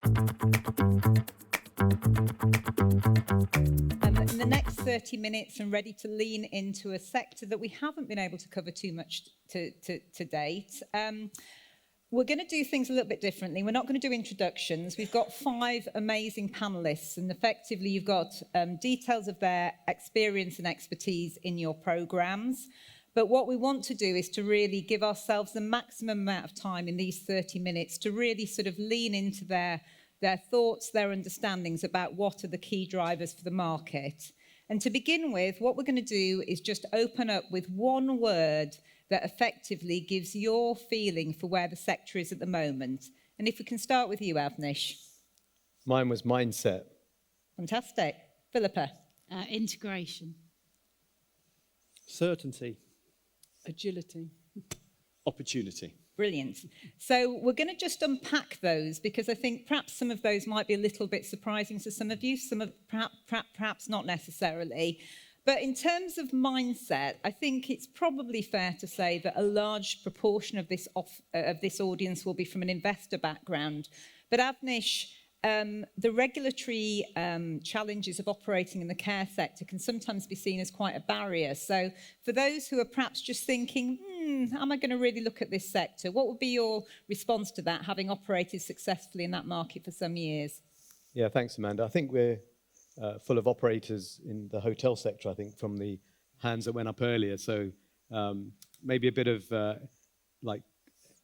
In the next 30 minutes, I'm ready to lean into a sector that we haven't been able to cover too much to date. We're going to do things a little bit differently. We're not going to do introductions. We've got 5 amazing panellists, and effectively you've got details of their experience and expertise in your programs. But what we want to do is to really give ourselves the maximum amount of time in these 30 minutes to really sort of lean into their thoughts, their understandings about what are the key drivers for the market. And to begin with, what we're going to do is just open up with one word that effectively gives your feeling for where the sector is at the moment. And if we can start with you, Avnish. Mine was mindset. Fantastic. Philippa. Integration. Certainty. Agility. Opportunity. Brilliant. So we're going to just unpack those because I think perhaps some of those might be a little bit surprising to some of you, some of perhaps not necessarily. But in terms of mindset, I think it's probably fair to say that a large proportion of this audience will be from an investor background. But Avnish, the regulatory challenges of operating in the care sector can sometimes be seen as quite a barrier. So for those who are perhaps just thinking, am I going to really look at this sector? What would be your response to that, having operated successfully in that market for some years? Yeah, thanks, Amanda. I think we're full of operators in the hotel sector, I think, from the hands that went up earlier. So maybe a bit of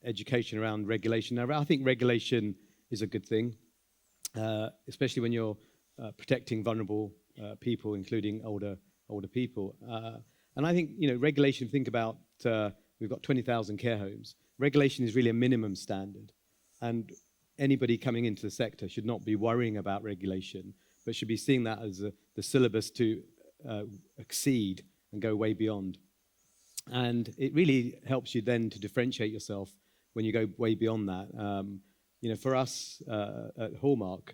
education around regulation. Now, I think regulation is a good thing, especially when you're protecting vulnerable people, including older people. And I think, regulation, think about, we've got 20,000 care homes. Regulation is really a minimum standard. And anybody coming into the sector should not be worrying about regulation, but should be seeing that as the syllabus to exceed and go way beyond. And it really helps you then to differentiate yourself when you go way beyond that. For us at Hallmark,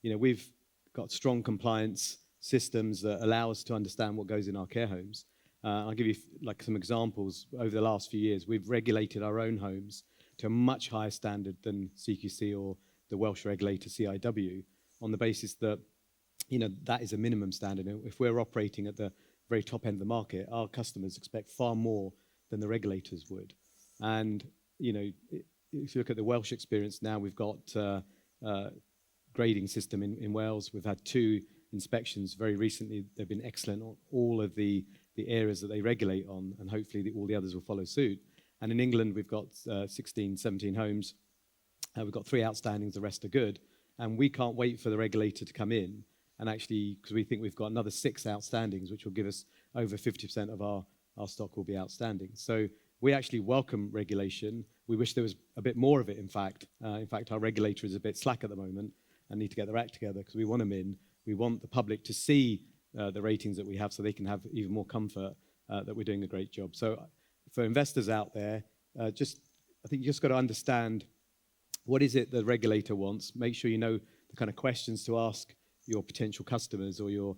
we've got strong compliance systems that allow us to understand what goes in our care homes. I'll give you some examples. Over the last few years, we've regulated our own homes to a much higher standard than CQC or the Welsh regulator CIW, on the basis that, that is a minimum standard. And if we're operating at the very top end of the market, our customers expect far more than the regulators would. And, if you look at the Welsh experience now, we've got a grading system in Wales. We've had 2 inspections very recently. They've been excellent on all of the areas that they regulate on, and hopefully all the others will follow suit. And in England, we've got 16, 17 homes. We've got 3 outstandings, the rest are good. And we can't wait for the regulator to come in, and actually, because we think we've got another 6 outstandings, which will give us over 50% of our stock will be outstanding. So we actually welcome regulation. We wish there was a bit more of it, in fact. Our regulator is a bit slack at the moment and need to get their act together, because we want them in. We want the public to see the ratings that we have so they can have even more comfort that we're doing a great job. So for investors out there, I think you just got to understand what is it the regulator wants. Make sure you know the kind of questions to ask your potential customers or your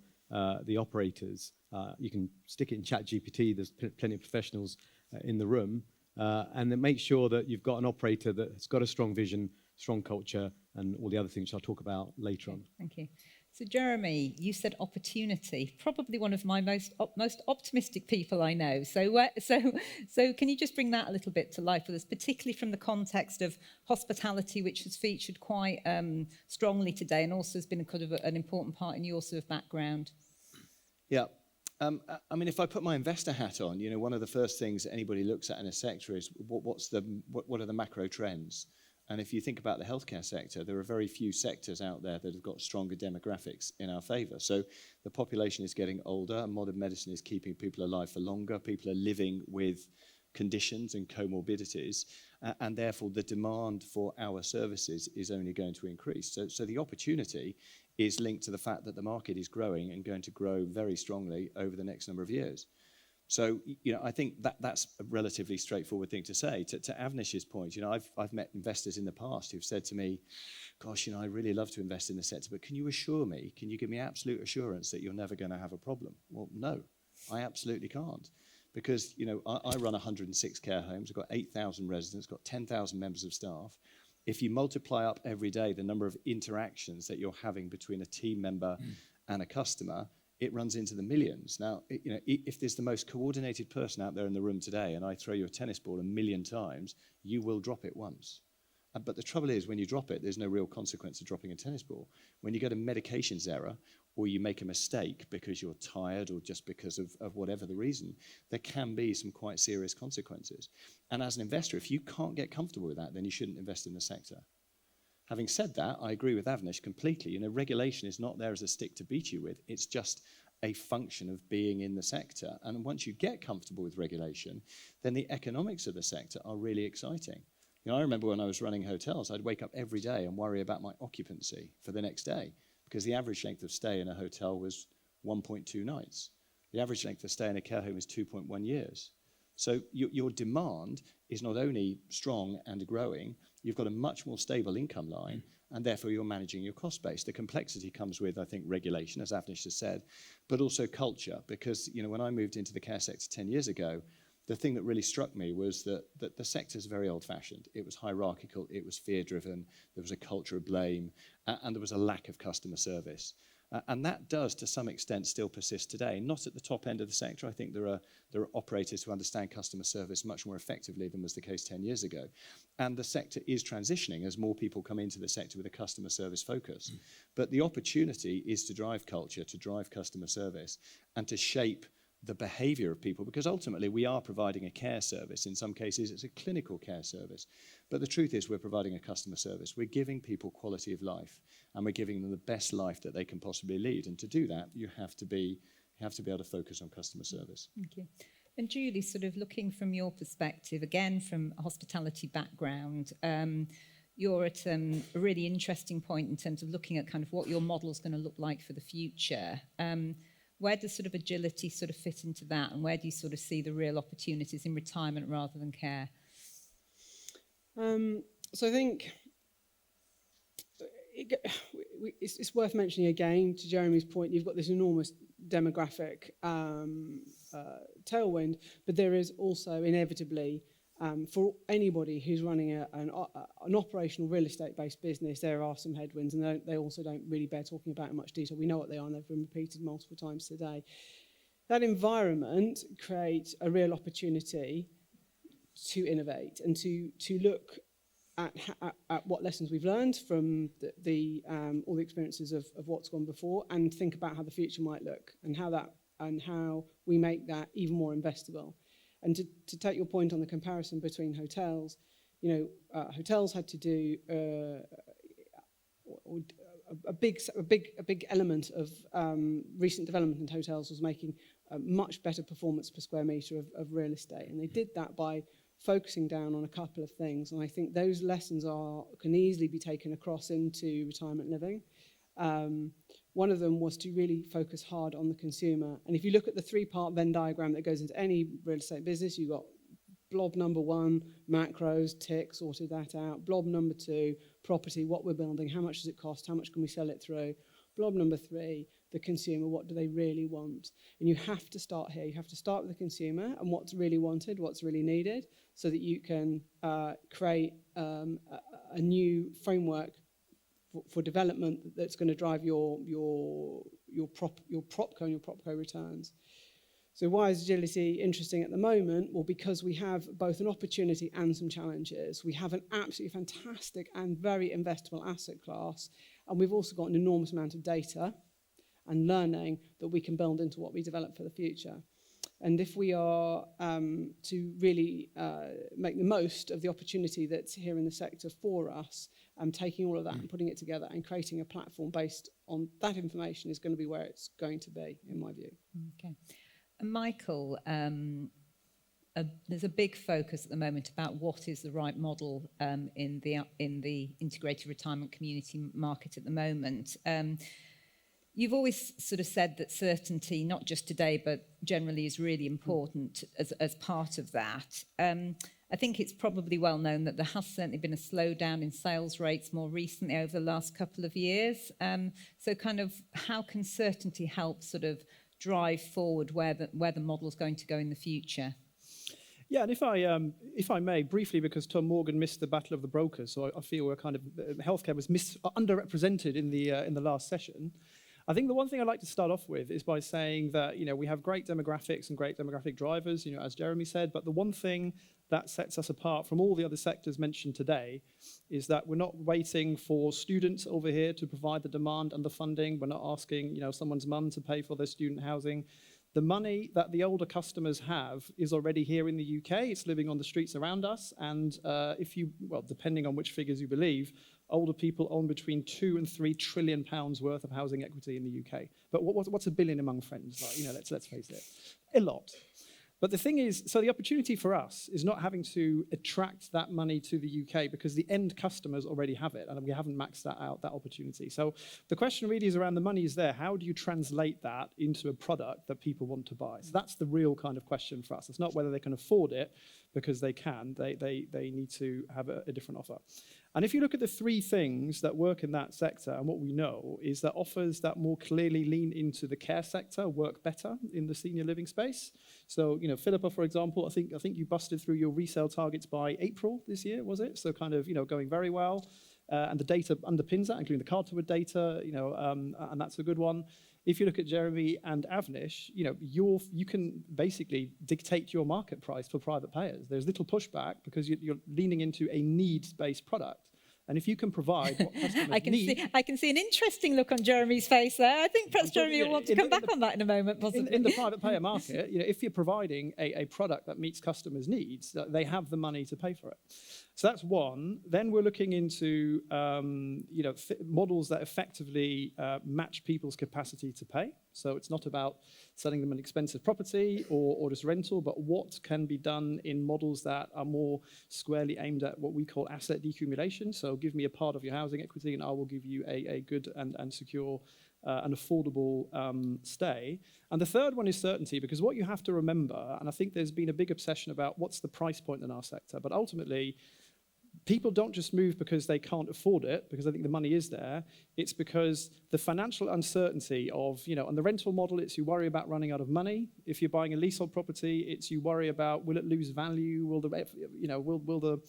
the operators. You can stick it in ChatGPT. There's plenty of professionals in the room. And then make sure that you've got an operator that's got a strong vision, strong culture, and all the other things I'll talk about later on. Thank you. So Jeremy, you said opportunity, probably one of my most optimistic people I know. So can you just bring that a little bit to life with us, particularly from the context of hospitality, which has featured quite strongly today, and also has been kind of an important part in your sort of background? Yeah. If I put my investor hat on, one of the first things that anybody looks at in a sector is what are the macro trends? And if you think about the healthcare sector, there are very few sectors out there that have got stronger demographics in our favour. So the population is getting older, and modern medicine is keeping people alive for longer. People are living with conditions and comorbidities, and therefore the demand for our services is only going to increase. So the opportunity is linked to the fact that the market is growing and going to grow very strongly over the next number of years. So, I think that's a relatively straightforward thing to say. To Avnish's point, I've met investors in the past who've said to me, gosh, I really love to invest in the sector, but can you give me absolute assurance that you're never going to have a problem? Well, no, I absolutely can't. Because, I run 106 care homes. I've got 8,000 residents, got 10,000 members of staff. if you multiply up every day the number of interactions that you're having between a team member and a customer, it runs into the millions. Now, if there's the most coordinated person out there in the room today and I throw you a tennis ball 1 million times, you will drop it once. But the trouble is, when you drop it, there's no real consequence of dropping a tennis ball. When you get a medications error or you make a mistake because you're tired or just because of whatever the reason, there can be some quite serious consequences. And as an investor, if you can't get comfortable with that, then you shouldn't invest in the sector. Having said that, I agree with Avnish completely. Regulation is not there as a stick to beat you with. It's just a function of being in the sector. And once you get comfortable with regulation, then the economics of the sector are really exciting. I remember when I was running hotels, I'd wake up every day and worry about my occupancy for the next day because the average length of stay in a hotel was 1.2 nights. The average length of stay in a care home is 2.1 years. So your demand is not only strong and growing, you've got a much more stable income line, and therefore you're managing your cost base. The complexity comes with, I think, regulation, as Avnish has said, but also culture, because when I moved into the care sector 10 years ago, the thing that really struck me was that the sector is very old-fashioned. It was hierarchical, it was fear-driven, there was a culture of blame, and there was a lack of customer service. And that does, to some extent, still persist today. Not at the top end of the sector. I think there are operators who understand customer service much more effectively than was the case 10 years ago. And the sector is transitioning as more people come into the sector with a customer service focus. But the opportunity is to drive culture, to drive customer service, and to shape the behavior of people, because ultimately we are providing a care service. In some cases, it's a clinical care service. But the truth is we're providing a customer service. We're giving people quality of life, and we're giving them the best life that they can possibly lead. And to do that, you have to be able to focus on customer service. Thank you. And Julie, sort of looking from your perspective, again, from a hospitality background, you're at a really interesting point in terms of looking at kind of what your model is going to look like for the future. Where does sort of agility sort of fit into that, and where do you sort of see the real opportunities in retirement rather than care? So I think it's worth mentioning again, to Jeremy's point, you've got this enormous demographic tailwind, but there is also inevitably, for anybody who's running an operational real estate-based business, there are some headwinds, and they also don't really bear talking about in much detail. We know what they are, and they've been repeated multiple times today. That environment creates a real opportunity to innovate and to look at what lessons we've learned from all the experiences of what's gone before, and think about how the future might look, and how we make that even more investable. And to take your point on the comparison between hotels, hotels had to do a big element of recent development in hotels was making a much better performance per square metre of real estate, and they did that by focusing down on a couple of things. And I think those lessons can easily be taken across into retirement living. One of them was to really focus hard on the consumer. And if you look at the 3-part Venn diagram that goes into any real estate business, you've got blob number 1, macros, tick, sorted that out. Blob number 2, property, what we're building, how much does it cost, how much can we sell it through. Blob number 3, the consumer, what do they really want? And you have to start here. You have to start with the consumer and what's really wanted, what's really needed, so that you can create a new framework for development that's going to drive your PropCo and your PropCo returns. So why is agility interesting at the moment? Well, because we have both an opportunity and some challenges. We have an absolutely fantastic and very investable asset class, and we've also got an enormous amount of data and learning that we can build into what we develop for the future. And if we are to really make the most of the opportunity that's here in the sector for us, taking all of that and putting it together and creating a platform based on that information is going to be where it's going to be, in my view. Okay. And Michael, there's a big focus at the moment about what is the right model in the integrated retirement community market at the moment. You've always sort of said that certainty, not just today, but generally is really important as part of that. I think it's probably well known that there has certainly been a slowdown in sales rates more recently over the last couple of years. So kind of how can certainty help sort of drive forward where the model is going to go in the future? Yeah, and if I may, briefly, because Tom Morgan missed the battle of the brokers, so I feel we're kind of healthcare was underrepresented in the last session. I think the one thing I'd like to start off with is by saying that we have great demographics and great demographic drivers, as Jeremy said. But the one thing that sets us apart from all the other sectors mentioned today is that we're not waiting for students over here to provide the demand and the funding. We're not asking someone's mum to pay for their student housing. The money that the older customers have is already here in the UK. It's living on the streets around us. And depending on which figures you believe, older people own between 2 and 3 trillion pounds worth of housing equity in the UK. But what's a billion among friends? Let's face it, a lot. But the thing is, so the opportunity for us is not having to attract that money to the UK because the end customers already have it, and we haven't maxed that out, that opportunity. So the question really is around the money is there. How do you translate that into a product that people want to buy? So that's the real kind of question for us. It's not whether they can afford it, because they can. They need to have a different offer. And if you look at the 3 things that work in that sector, and what we know is that offers that more clearly lean into the care sector work better in the senior living space. So, Philippa, for example, I think you busted through your resale targets by April this year, was it? So kind of, going very well. And the data underpins that, including the Carterwood data, and that's a good one. If you look at Jeremy and Avnish, you can basically dictate your market price for private payers. There's little pushback because you're leaning into a needs-based product. And if you can provide what customers need... I can see an interesting look on Jeremy's face there. I think perhaps Jeremy will want to come back on that in a moment, possibly. In the private payer market, if you're providing a product that meets customers' needs, they have the money to pay for it. So that's one. Then we're looking into models that effectively match people's capacity to pay. So it's not about selling them an expensive property or just rental, but what can be done in models that are more squarely aimed at what we call asset decumulation. So give me a part of your housing equity and I will give you a good and secure and affordable stay. And the third one is certainty, because what you have to remember, and I think there's been a big obsession about what's the price point in our sector, but ultimately, people don't just move because they can't afford it, because I think the money is there. It's because the financial uncertainty of, on the rental model, it's you worry about running out of money. If you're buying a leasehold property, it's you worry about, will it lose value? Will the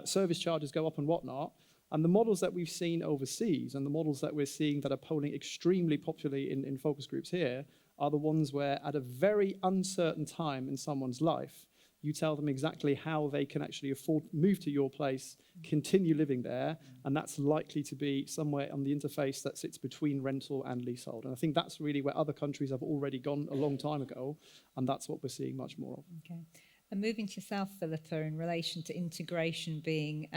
service charges go up and whatnot? And the models that we've seen overseas and the models that we're seeing that are polling extremely popularly in focus groups here are the ones where at a very uncertain time in someone's life, you tell them exactly how they can actually afford move to your place, continue living there, and that's likely to be somewhere on the interface that sits between rental and leasehold. And I think that's really where other countries have already gone a long time ago, and that's what we're seeing much more of. Okay. And moving to yourself, Philippa, in relation to integration being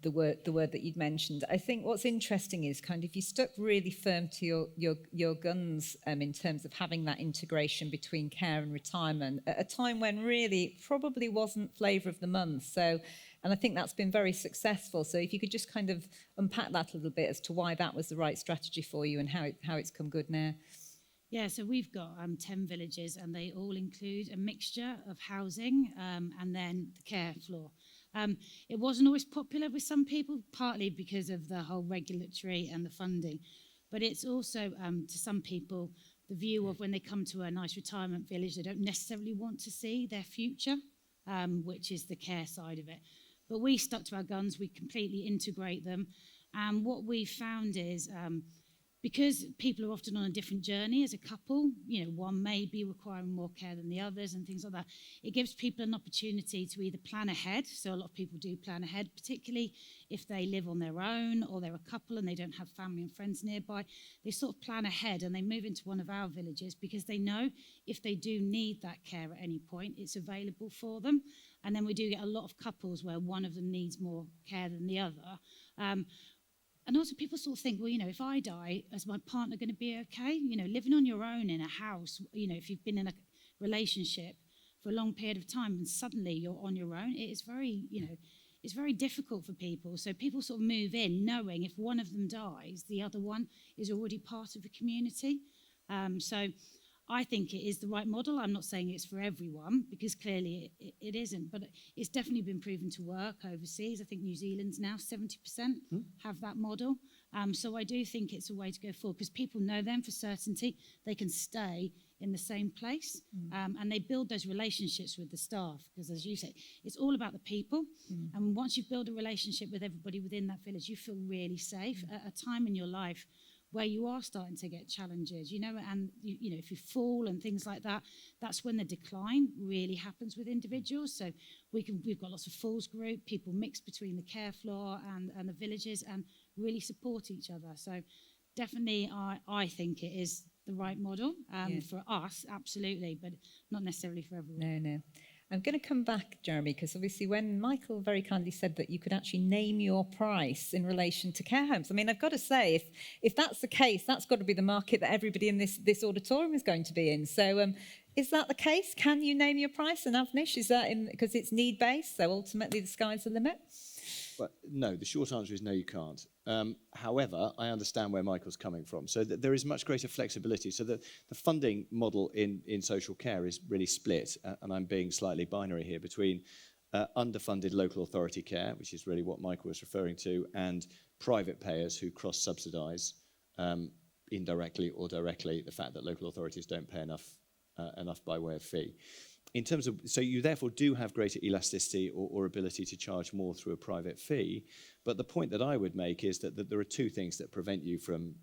the word that you'd mentioned. I think what's interesting is kind of if you stuck really firm to your guns in terms of having that integration between care and retirement at a time when really it probably wasn't flavour of the month. So, and I think that's been very successful. So if you could just kind of unpack that a little bit as to why that was the right strategy for you and how it's come good now. Yeah, so we've got 10 villages and they all include a mixture of housing and then the care floor. It wasn't always popular with some people, partly because of the whole regulatory and the funding. But it's also, to some people, the view of when they come to a nice retirement village, they don't necessarily want to see their future, which is the care side of it. But we stuck to our guns, we completely integrate them. And what we found is, because people are often on a different journey as a couple, one may be requiring more care than the others and things like that. It gives people an opportunity to either plan ahead. So a lot of people do plan ahead, particularly if they live on their own or they're a couple and they don't have family and friends nearby. They sort of plan ahead and they move into one of our villages because they know if they do need that care at any point, it's available for them. And then we do get a lot of couples where one of them needs more care than the other. And also people sort of think, well, if I die, is my partner going to be okay? Living on your own in a house, if you've been in a relationship for a long period of time and suddenly you're on your own, it is very, it's very difficult for people. So people sort of move in knowing if one of them dies, the other one is already part of the community. So I think it is the right model. I'm not saying it's for everyone, because clearly it isn't, but it's definitely been proven to work overseas. I think New Zealand's now 70% have that model. So I do think it's a way to go forward, because people know them for certainty. They can stay in the same place, and they build those relationships with the staff, because as you say, it's all about the people. And once you build a relationship with everybody within that village, you feel really safe at a time in your life where you are starting to get challenges, and if you fall and things like that, that's when the decline really happens with individuals. So we've got lots of falls group, people mix between the care floor and the villages and really support each other. So definitely I think it is the right model for us, absolutely, but not necessarily for everyone. No. I'm going to come back, Jeremy, because obviously when Michael very kindly said that you could actually name your price in relation to care homes, I mean, I've got to say, if that's the case, that's got to be the market that everybody in this auditorium is going to be in. So is that the case? Can you name your price? And Avnish, is that because it's need-based, so ultimately the sky's the limit? Well, no, the short answer is no, you can't. However, I understand where Michael's coming from. So there is much greater flexibility. So the funding model in social care is really split, and I'm being slightly binary here, between underfunded local authority care, which is really what Michael was referring to, and private payers who cross-subsidise indirectly or directly the fact that local authorities don't pay enough by way of fee. In terms of, so you therefore do have greater elasticity or ability to charge more through a private fee. But the point that I would make is that there are two things that prevent you from,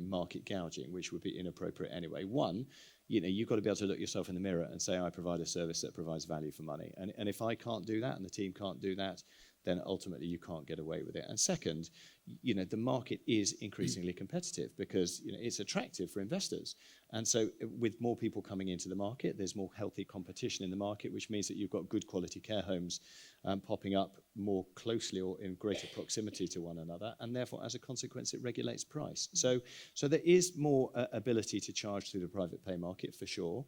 market gouging, which would be inappropriate anyway. One, you've got to be able to look yourself in the mirror and say, I provide a service that provides value for money. And if I can't do that and the team can't do that, then ultimately you can't get away with it. And second, the market is increasingly competitive because it's attractive for investors. And so with more people coming into the market, there's more healthy competition in the market, which means that you've got good quality care homes popping up more closely or in greater proximity to one another. And therefore, as a consequence, it regulates price. So there is more ability to charge through the private pay market for sure,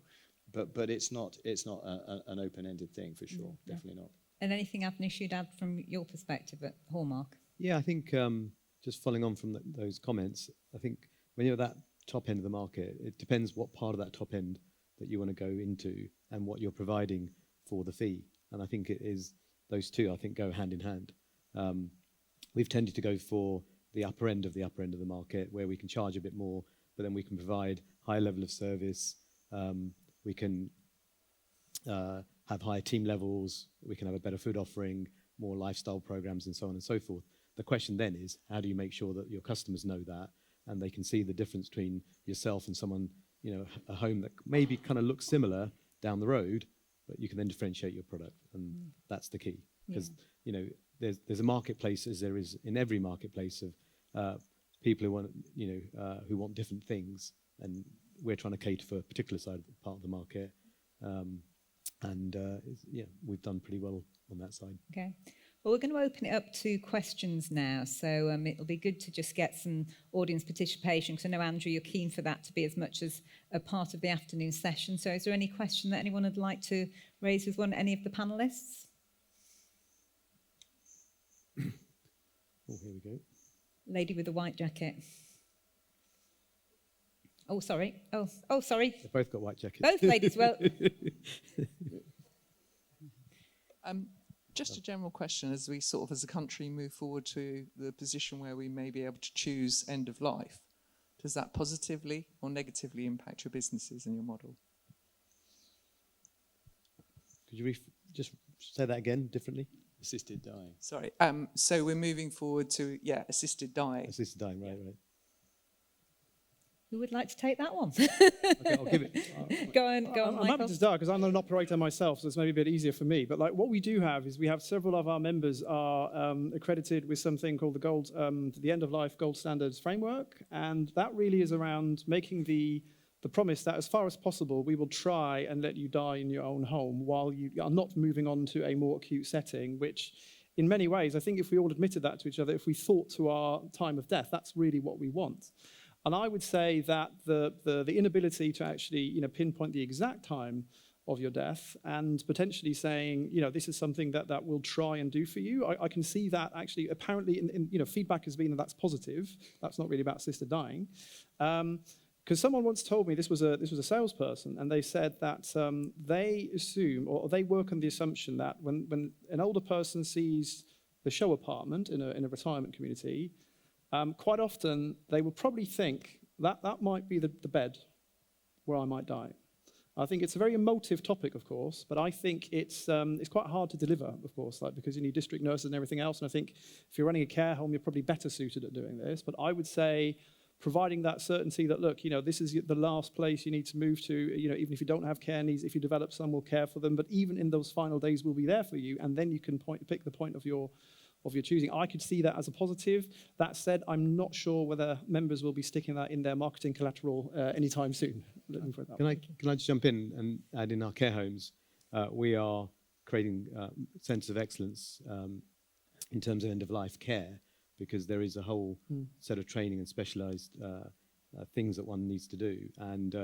but it's not an open-ended thing for sure, definitely not. And anything, Avnish, you'd add from your perspective at Hallmark? Yeah, I think just following on from those comments, I think when you're at that top end of the market, it depends what part of that top end that you want to go into and what you're providing for the fee. And I think it is those two, I think, go hand in hand. We've tended to go for the upper end of the market where we can charge a bit more, but then we can provide high level of service. We can have higher team levels, we can have a better food offering, more lifestyle programs and so on and so forth. The question then is, how do you make sure that your customers know that and they can see the difference between yourself and someone, a home that maybe kind of looks similar down the road, but you can then differentiate your product. And that's the key. Because, there's a marketplace, as there is in every marketplace, of people who want, who want different things. And we're trying to cater for a particular part of the market. We've done pretty well on that side. Okay. Well, we're going to open it up to questions now. So it'll be good to just get some audience participation, because I know, Andrew, you're keen for that to be as much as a part of the afternoon session. So is there any question that anyone would like to raise with any of the panellists? Oh, here we go. Lady with the white jacket. Oh, sorry. Oh, sorry. They've both got white jackets. Both ladies. Well, just a general question, as we sort of as a country move forward to the position where we may be able to choose end of life, does that positively or negatively impact your businesses and your model? Could you just say that again differently? Assisted dying. Sorry. So we're moving forward to, assisted dying. Assisted dying, right. who would like to take that one? Okay, I'll give it. Go on, I'm Michael. happy to start because I'm not an operator myself, so it's maybe a bit easier for me. But what we do have is we have several of our members are accredited with something called the End of Life Gold Standards Framework, and that really is around making the promise that as far as possible we will try and let you die in your own home while you are not moving on to a more acute setting, which in many ways, I think if we all admitted that to each other, if we thought to our time of death, that's really what we want. And I would say that the inability to actually pinpoint the exact time of your death and potentially saying, this is something that we'll try and do for you, I can see that actually apparently in feedback has been that that's positive. That's not really about assisted dying. Because someone once told me, this was a salesperson, and they said that they assume, or they work on the assumption that when an older person sees the show apartment in a retirement community, quite often they will probably think that that might be the bed where I might die. I think it's a very emotive topic, of course, but I think it's quite hard to deliver, of course, like, because you need district nurses and everything else. And I think if you're running a care home, you're probably better suited at doing this. But I would say, providing that certainty that, look, this is the last place you need to move to, even if you don't have care needs, if you develop some, we'll care for them. But even in those final days, we'll be there for you. And then you can pick the point of your choosing. I could see that as a positive. That said, I'm not sure whether members will be sticking that in their marketing collateral anytime soon. Can I just jump in and add, in our care homes, we are creating a sense of excellence in terms of end-of-life care, because there is a whole set of training and specialised things that one needs to do, and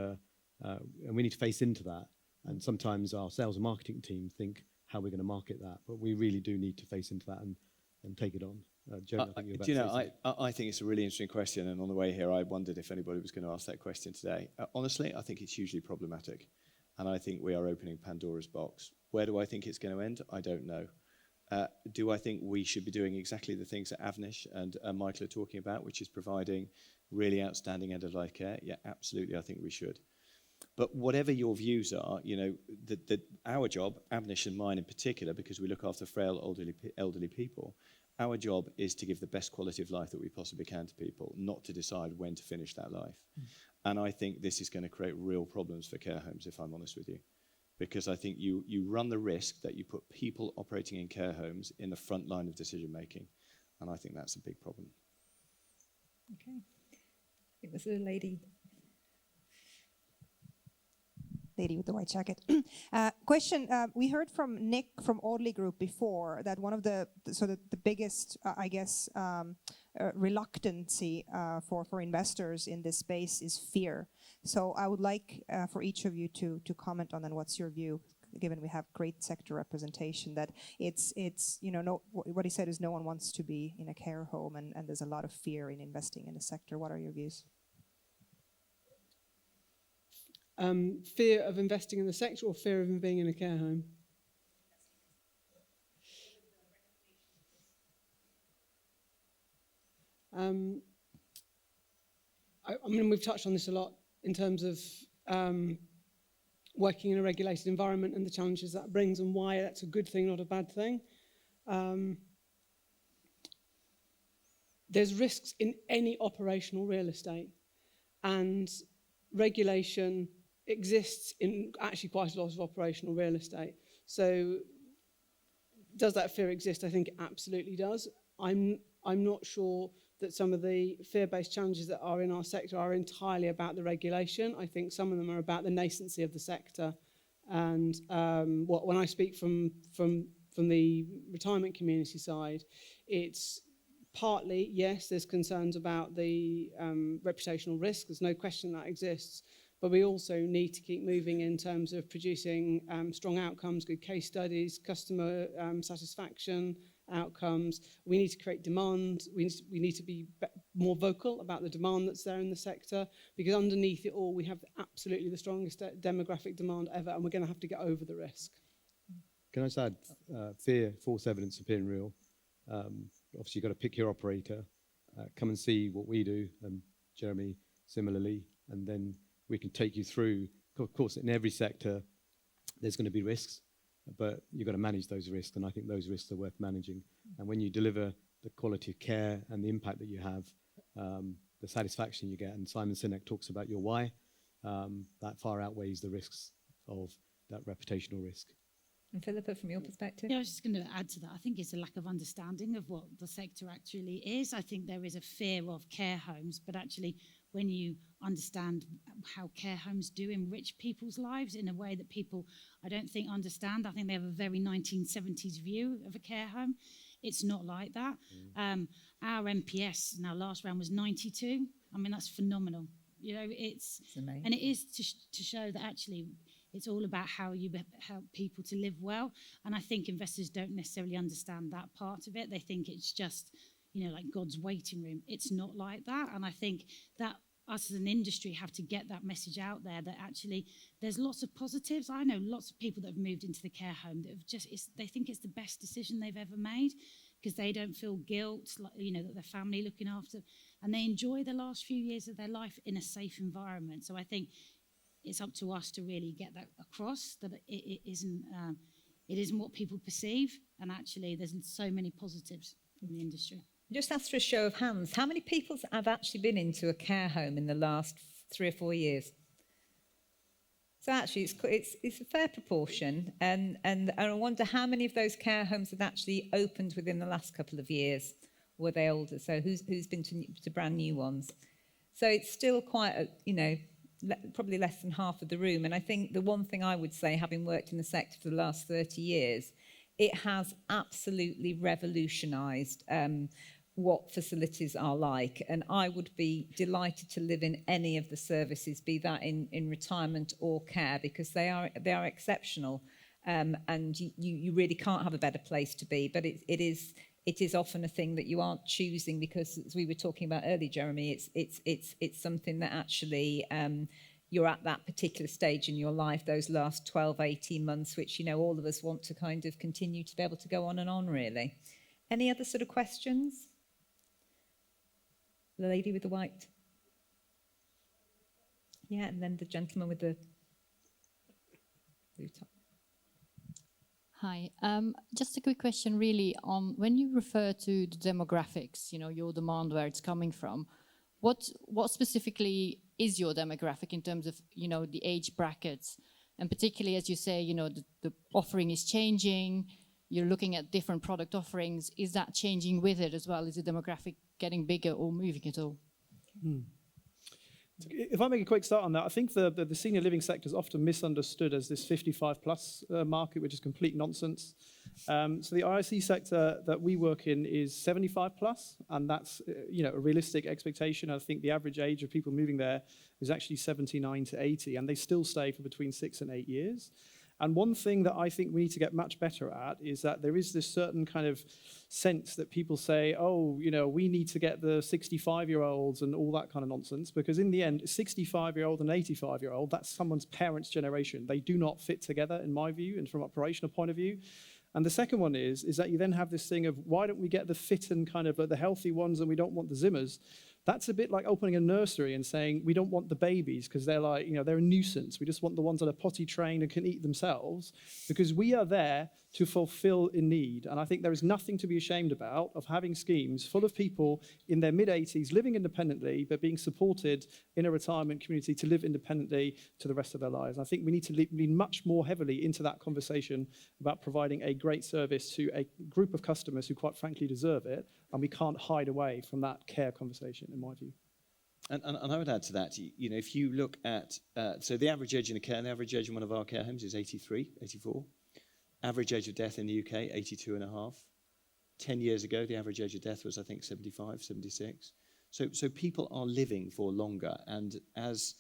we need to face into that. And sometimes our sales and marketing team think how we're going to market that, but we really do need to face into that and take it on. Jeremy, I think you're about to say something. I think it's a really interesting question, and on the way here, I wondered if anybody was going to ask that question today. Honestly, I think it's hugely problematic, and I think we are opening Pandora's box. Where do I think it's going to end? I don't know. Do I think we should be doing exactly the things that Avnish and Michael are talking about, which is providing really outstanding end-of-life care? Yeah, absolutely, I think we should. But whatever your views are, our job, Avnish and mine in particular, because we look after frail elderly people, our job is to give the best quality of life that we possibly can to people, not to decide when to finish that life. And I think this is going to create real problems for care homes, if I'm honest with you. Because I think you run the risk that you put people operating in care homes in the front line of decision making. And I think that's a big problem. Okay. I think there's a lady with the white jacket. Question, we heard from Nick from Audley Group before that one of the biggest, reluctancy for investors in this space is fear. So I would like for each of you to comment on that. What's your view, given we have great sector representation, that it's what he said is no one wants to be in a care home, and there's a lot of fear in investing in the sector. What are your views? Fear of investing in the sector, or fear of being in a care home? We've touched on this a lot in terms of working in a regulated environment and the challenges that brings, and why that's a good thing, not a bad thing. There's risks in any operational real estate, and regulation exists in actually quite a lot of operational real estate. So does that fear exist? I think it absolutely does. I'm not sure that some of the fear-based challenges that are in our sector are entirely about the regulation. I think some of them are about the nascency of the sector. And when I speak from the retirement community side, it's partly, yes, there's concerns about the reputational risk. There's no question that exists. But we also need to keep moving in terms of producing strong outcomes, good case studies, customer satisfaction outcomes. We need to create demand. We need to be more vocal about the demand that's there in the sector, because underneath it all, we have absolutely the strongest demographic demand ever, and we're going to have to get over the risk. Can I just add, fear, false evidence appearing real. Obviously, you've got to pick your operator, come and see what we do, and Jeremy similarly, and then we can take you through. Of course, in every sector, there's going to be risks, but you've got to manage those risks, and I think those risks are worth managing. And when you deliver the quality of care and the impact that you have, the satisfaction you get, and Simon Sinek talks about your why, that far outweighs the risks of that reputational risk. And Philippa, from your perspective? Yeah, I was just going to add to that. I think it's a lack of understanding of what the sector actually is. I think there is a fear of care homes, but actually when you understand how care homes do enrich people's lives in a way that people, I don't think, understand. I think they have a very 1970s view of a care home. It's not like that. Our NPS in our last round was 92. I mean, that's phenomenal. It's amazing. And it is to show that actually it's all about how you help people to live well. And I think investors don't necessarily understand that part of it. They think it's just, like God's waiting room. It's not like that. And I think that us as an industry have to get that message out there that actually there's lots of positives. I know lots of people that have moved into the care home that have they think it's the best decision they've ever made because they don't feel guilt, that their family looking after, and they enjoy the last few years of their life in a safe environment. So I think it's up to us to really get that across, that it isn't what people perceive, and actually there's so many positives in the industry. Just ask for a show of hands. How many people have actually been into a care home in the last 3 or 4 years? So actually, it's a fair proportion, and I wonder how many of those care homes have actually opened within the last couple of years. Were they older? So who's been to brand new ones? So it's still quite probably less than half of the room. And I think the one thing I would say, having worked in the sector for the last 30 years, it has absolutely revolutionised what facilities are like. And I would be delighted to live in any of the services, be that in retirement or care, because they are exceptional. And you really can't have a better place to be. But it is often a thing that you aren't choosing because, as we were talking about earlier, Jeremy, it's something that actually you're at that particular stage in your life, those last 12, 18 months, which, all of us want to kind of continue to be able to go on and on, really. Any other sort of questions? The lady with the white. Yeah, and then the gentleman with the blue top. Hi. Just a quick question really on when you refer to the demographics, your demand, where it's coming from, what specifically is your demographic in terms of, the age brackets? And particularly, as you say, the offering is changing, you're looking at different product offerings. Is that changing with it as well? Is the demographic getting bigger or moving at all? If I make a quick start on that, I think the senior living sector is often misunderstood as this 55-plus market, which is complete nonsense. So the IIC sector that we work in is 75-plus, and that's a realistic expectation. I think the average age of people moving there is actually 79 to 80, and they still stay for between 6 and 8 years. And one thing that I think we need to get much better at is that there is this certain kind of sense that people say, we need to get the 65-year-olds and all that kind of nonsense, because in the end, a 65-year-old and 85-year-old, that's someone's parents' generation. They do not fit together, in my view, and from an operational point of view. And the second one is that you then have this thing of, why don't we get the fit and kind of the healthy ones and we don't want the Zimmers? That's a bit like opening a nursery and saying, we don't want the babies because they're like, they're a nuisance. We just want the ones that are potty trained and can eat themselves, because we are there to fulfill a need. And I think there is nothing to be ashamed about of having schemes full of people in their mid-80s living independently, but being supported in a retirement community to live independently to the rest of their lives. And I think we need to lean much more heavily into that conversation about providing a great service to a group of customers who quite frankly deserve it. And we can't hide away from that care conversation, in my view. And I would add to that, if you look at, so the average age in a care, the average age in one of our care homes is 83, 84. Average age of death in the UK, 82 and a half. 10 years ago, the average age of death was, I think, 75, 76. So people are living for longer, and as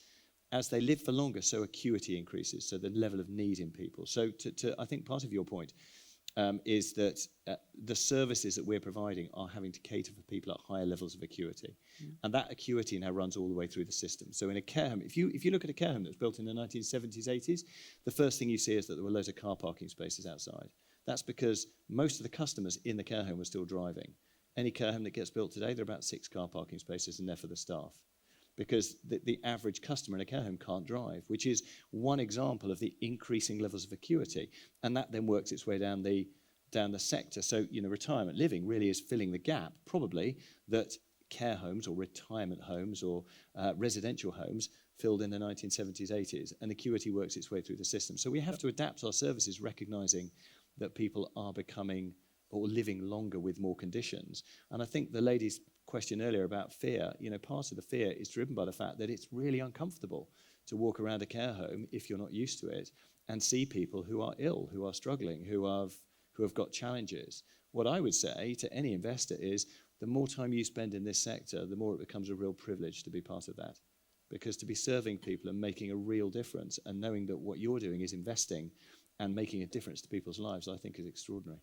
they live for longer, so acuity increases, so the level of need in people. So I think part of your point is that the services that we're providing are having to cater for people at higher levels of acuity. And that acuity now runs all the way through the system. So in a care home, if you look at a care home that was built in the 1970s, 80s, the first thing you see is that there were loads of car parking spaces outside. That's because most of the customers in the care home were still driving. Any care home that gets built today, there are about 6 car parking spaces in there for the staff, because the average customer in a care home can't drive, which is one example of the increasing levels of acuity. And that then works its way down the sector. So, retirement living really is filling the gap, probably, that care homes or retirement homes or residential homes filled in the 1970s, 80s, and acuity works its way through the system. So we have to adapt our services, recognizing that people are becoming or living longer with more conditions. And I think the lady's question earlier about fear, part of the fear is driven by the fact that it's really uncomfortable to walk around a care home if you're not used to it and see people who are ill, who are struggling, who have got challenges. What I would say to any investor is, the more time you spend in this sector, the more it becomes a real privilege to be part of that. Because to be serving people and making a real difference and knowing that what you're doing is investing and making a difference to people's lives, I think is extraordinary.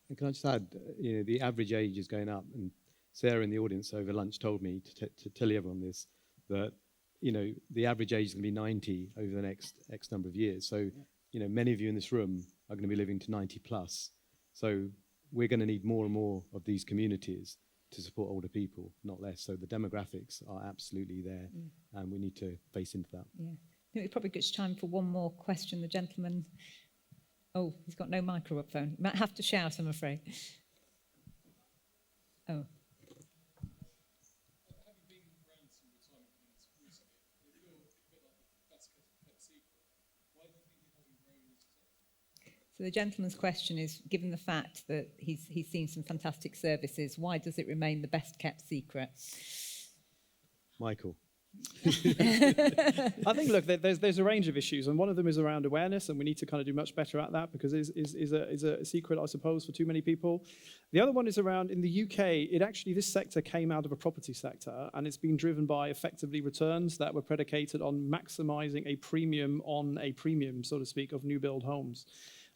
And can I just add, the average age is going up, and Sarah in the audience over lunch told me to tell everyone this, that, you know, the average age is going to be 90 over the next X number of years. So, you know, many of you in this room are going to be living to 90 plus. So we're going to need more and more of these communities to support older people, not less. So the demographics are absolutely there, and we need to face into that. Yeah. I think we've probably got time for one more question. The gentleman, oh, he's got no microphone. Might have to shout, I'm afraid. Oh. So the gentleman's question is, given the fact that he's seen some fantastic services, why does it remain the best kept secret? Michael. I think, look, there's a range of issues, and one of them is around awareness, and we need to kind of do much better at that because it is a secret, I suppose, for too many people. The other one is around, in the UK, this sector came out of a property sector, and it's been driven by effectively returns that were predicated on maximising a premium on a premium, so to speak, of new build homes.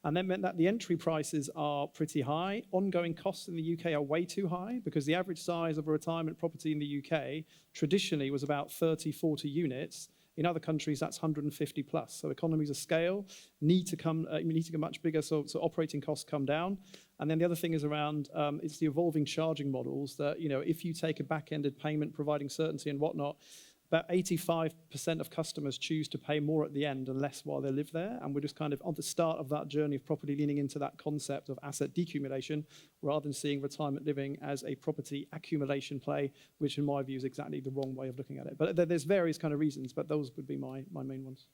And that meant that the entry prices are pretty high. Ongoing costs in the UK are way too high because the average size of a retirement property in the UK traditionally was about 30, 40 units. In other countries, that's 150 plus. So economies of scale need to get much bigger, so operating costs come down. And then the other thing is around, it's the evolving charging models that, you know, if you take a back-ended payment, providing certainty and whatnot, about 85% of customers choose to pay more at the end and less while they live there. And we're just kind of on the start of that journey of property leaning into that concept of asset decumulation rather than seeing retirement living as a property accumulation play, which in my view is exactly the wrong way of looking at it. But there's various kind of reasons, but those would be my main ones.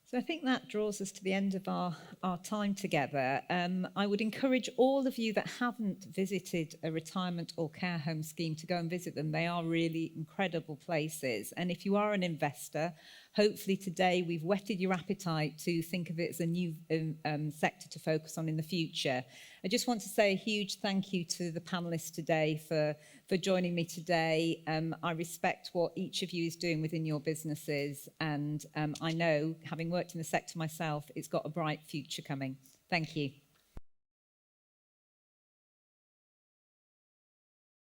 So I think that draws us to the end of our time together. I would encourage all of you that haven't visited a retirement or care home scheme to go and visit them. They are really incredible places. And if you are an investor, hopefully today we've whetted your appetite to think of it as a new sector to focus on in the future. I just want to say a huge thank you to the panellists today for joining me today. I respect what each of you is doing within your businesses, and I know, having worked in the sector myself, it's got a bright future coming. Thank you.